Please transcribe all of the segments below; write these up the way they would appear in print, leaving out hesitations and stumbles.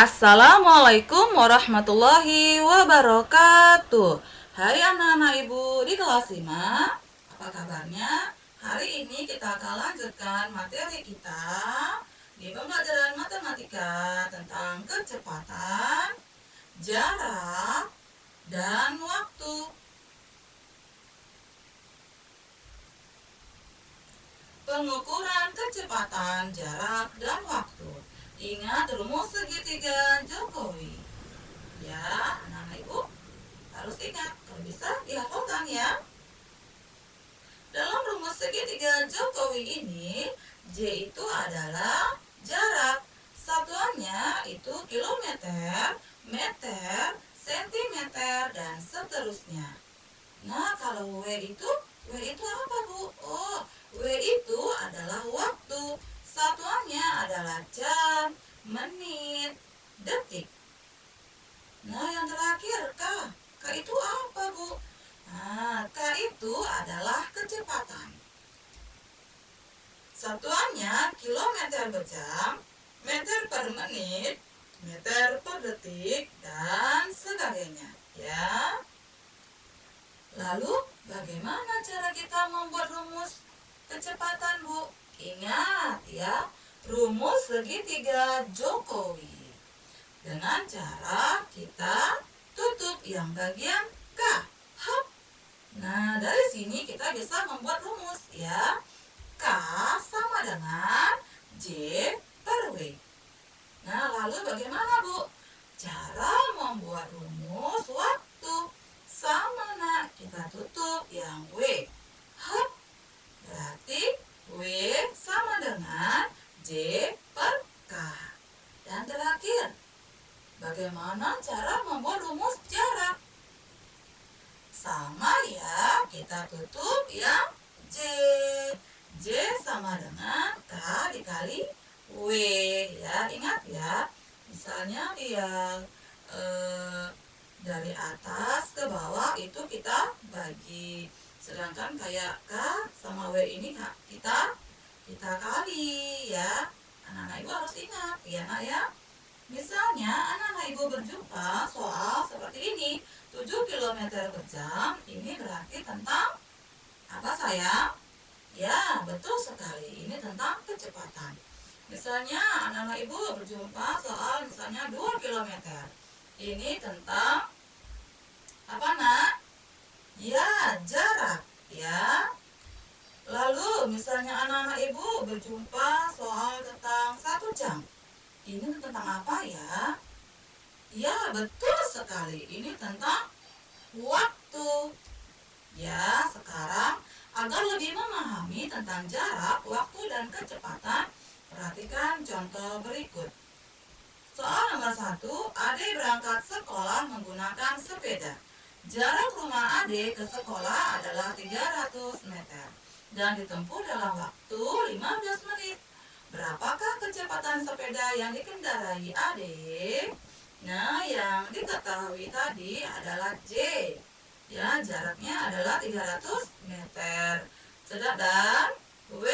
Assalamualaikum warahmatullahi wabarakatuh. Hai anak-anak ibu di kelas 5, apa kabarnya? Hari ini kita akan lanjutkan materi kita di pembelajaran matematika tentang kecepatan, jarak, dan waktu. Pengukuran kecepatan, jarak, dan waktu. Ingat rumus segitiga Jokowi. Ya, anak-anak ibu harus ingat, kalau bisa dihafalkan ya. Dalam rumus segitiga Jokowi ini, J itu adalah jarak. Satuannya itu kilometer, meter, sentimeter, dan seterusnya. Nah, kalau W itu apa, Bu? Oh, W itu adalah waktu. Satuannya adalah jam, menit, detik. Nah, yang terakhir K. K itu apa, Bu? Nah, K itu adalah kecepatan. Satuannya kilometer per jam, meter per menit, meter per detik, dan sebagainya. Ya. Lalu, bagaimana cara kita membuat rumus kecepatan, Bu? Ingat ya, rumus segitiga Jokowi. Dengan cara kita tutup yang bagian K. Hop. Nah, dari sini kita bisa membuat rumus ya. K sama dengan J per W. Nah, lalu bagaimana, Bu? Cara membuat rumus waktu. Sama, nak. Kita tutup yang W. Hop. Berarti W sama dengan J per K. Dan terakhir, bagaimana cara membuat rumus jarak? Sama ya, kita tutup yang J. J sama dengan K dikali W. Ya, ingat ya. Misalnya dia dari atas ke bawah itu kita bagi. Sedangkan kayak K sama W ini kita kali ya. Anak-anak ibu harus ingat ya, nak ya. Misalnya anak-anak ibu berjumpa soal seperti ini, 7 km per jam, ini berarti tentang apa, sayang? Ya, betul sekali, ini tentang kecepatan. Misalnya anak-anak ibu berjumpa soal misalnya 2 km, ini tentang apa, nak? Ya, jarak ya. Lalu misalnya anak-anak ibu berjumpa soal tentang 1 jam, ini tentang apa ya? Ya, betul sekali. Ini tentang waktu. Ya, sekarang agar lebih memahami tentang jarak, waktu, dan kecepatan, perhatikan contoh berikut. Soal nomor 1, Ade berangkat sekolah menggunakan sepeda. Jarak rumah Ade ke sekolah adalah 300 meter dan ditempuh dalam waktu 15 menit. Berapakah kecepatan sepeda yang dikendarai Ade? Nah, yang diketahui tadi adalah J. Ya, jaraknya adalah 300 meter. Sedangkan W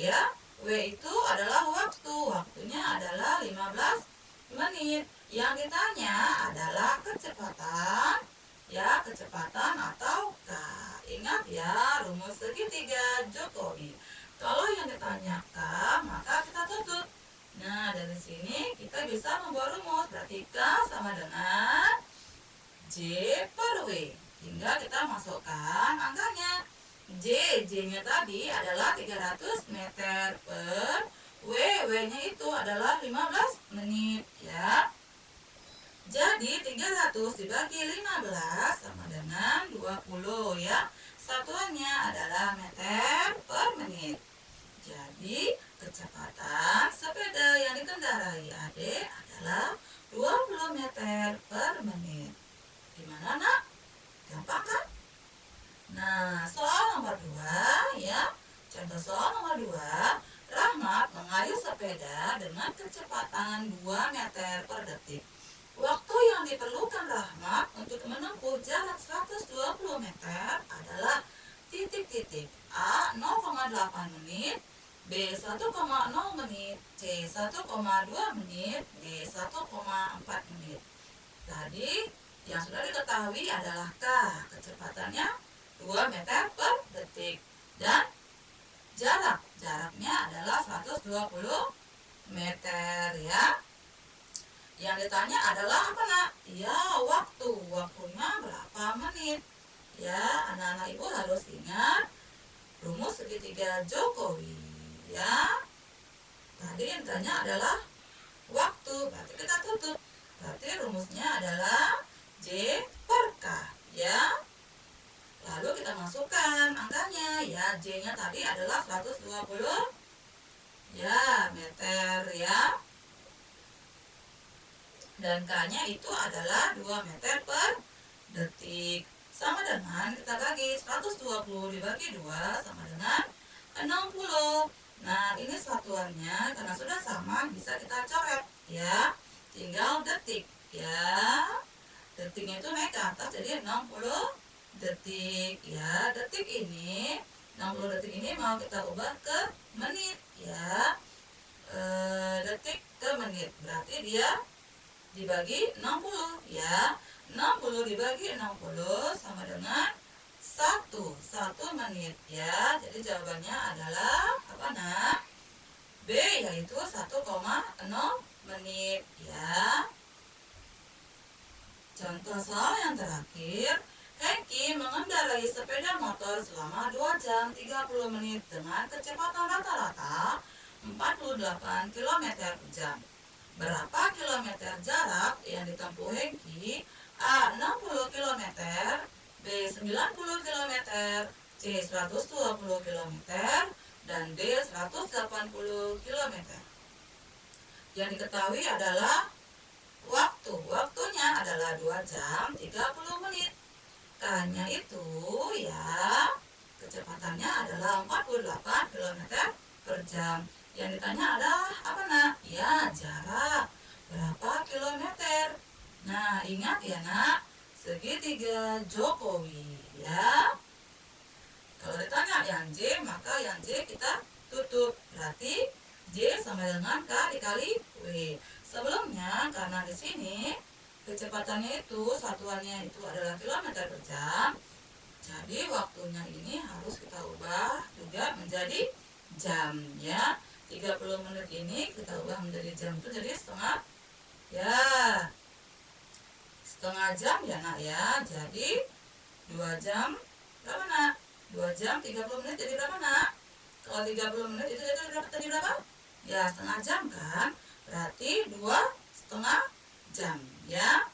ya, W itu adalah waktu. Waktunya adalah 15 menit. Yang ditanya adalah kecepatan. Ya, kecepatan atau K. Ingat ya, rumus segitiga Jokowi. Kalau yang ditanyakan, maka kita tutup. Nah, dari sini kita bisa membuat rumus. Berarti K sama dengan J per W. Hingga kita masukkan angkanya. J-nya tadi adalah 300 meter per W-nya itu adalah 15 menit ya. Jadi 300 dibagi 15 sama dengan 20 ya. Satuannya adalah meter per menit. Jadi kecepatan sepeda yang dikendarai Ade adalah 20 meter per menit. Gimana, nak? Gampang kan? Nah, soal nomor 2 ya. Contoh soal nomor 2, Rahmat mengayuh sepeda dengan kecepatan 2 meter per detik. Waktu yang diperlukan Rahmat untuk menempuh jarak 120 meter adalah titik-titik A 0,8 menit, B 1,0 menit, C 1,2 menit, D 1,4 menit. Tadi yang sudah diketahui adalah K, kecepatannya 2 meter per detik, dan jaraknya adalah 120 meter ya. Yang ditanya adalah apa nak? Ya, waktunya berapa menit ya. Anak-anak ibu harus ingat rumus segitiga Jokowi ya. Tadi yang ditanya adalah waktu, berarti kita tutup, berarti rumusnya adalah J per K ya. Lalu kita masukkan angkanya ya. J nya tadi adalah 120 ya meter ya, dan K nya itu adalah 2 meter per detik. Sama dengan kita bagi 120 dibagi 2 sama dengan 60. Nah ini satuannya karena sudah sama bisa kita coret ya, tinggal detik ya. Detiknya itu naik ke atas jadi 60 detik ya. Detik ini 60 detik ini mau kita ubah ke menit ya. Detik ke menit berarti dia dibagi 60 ya. 60 dibagi 60 sama dengan 1 menit ya. Jadi jawabannya adalah apa nak? B, yaitu 1,0 menit ya. Contoh soal yang terakhir, Hengki mengendarai sepeda motor selama 2 jam 30 menit dengan kecepatan rata-rata 48 km per jam. Berapa kilometer jarak yang ditempuh Hengki? A. 60 km, B. 90 km, C. 120 km, dan D. 180 km. Yang diketahui adalah waktunya adalah 2 jam 30 menit. K-nya itu ya, kecepatannya adalah 48 km per jam. Yang ditanya adalah apa nak? Ya, jarak berapa kilometer. Nah ingat ya nak, segitiga Jokowi ya. Kalau ditanya yang J, maka yang J kita tutup, berarti J sama dengan K dikali W. Sebelumnya karena di sini kecepatannya itu satuannya itu adalah kilometer per jam, jadi waktunya ini harus kita ubah juga menjadi jam ya. 30 menit ini kita ubah menjadi jam itu jadi setengah jam ya nak ya. Jadi 2 jam berapa nak? 2 jam 30 menit jadi berapa nak? Kalau 30 menit itu jadi berapa? Ya setengah jam kan, berarti 2,5 jam ya.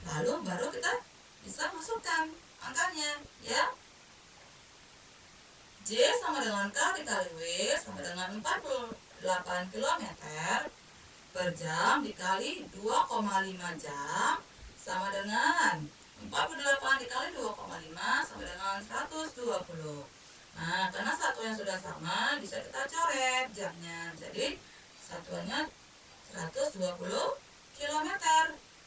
Lalu baru kita bisa masukkan angkanya ya. J sama dengan K dikali W sama dengan 48 km per jam dikali 2,5 jam sama dengan 48 dikali 2,5 sama dengan 120. Nah karena satuan sudah sama bisa kita coret jamnya, jadi satuannya 120 km.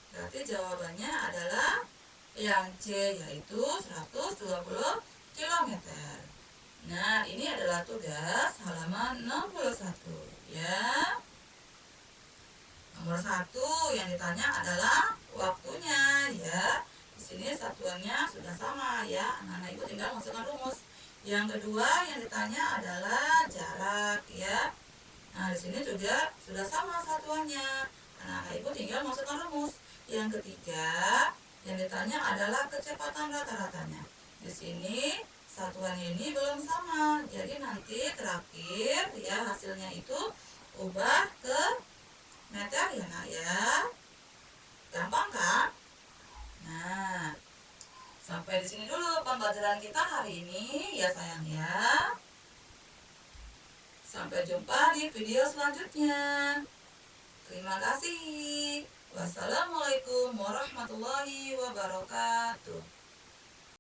Berarti jawabannya adalah yang C, yaitu 120 km. Nah ini adalah tugas halaman 61 ya. Nomor 1 yang ditanya adalah waktunya ya. Di sini satuannya sudah sama ya, anak-anak ibu tinggal masukkan rumus. Yang kedua yang ditanya adalah jarak ya. Nah di sini juga sudah sama satuannya, anak-anak ibu tinggal masukkan rumus. Yang ketiga yang ditanya adalah kecepatan rata-ratanya. Di sini satuan ini belum sama, jadi nanti terakhir ya hasilnya itu ubah ke meter ya nak ya. Gampang kan? Nah sampai di sini dulu pembelajaran kita hari ini ya sayang ya. Sampai jumpa di video selanjutnya. Terima kasih. Wassalamualaikum warahmatullahi wabarakatuh.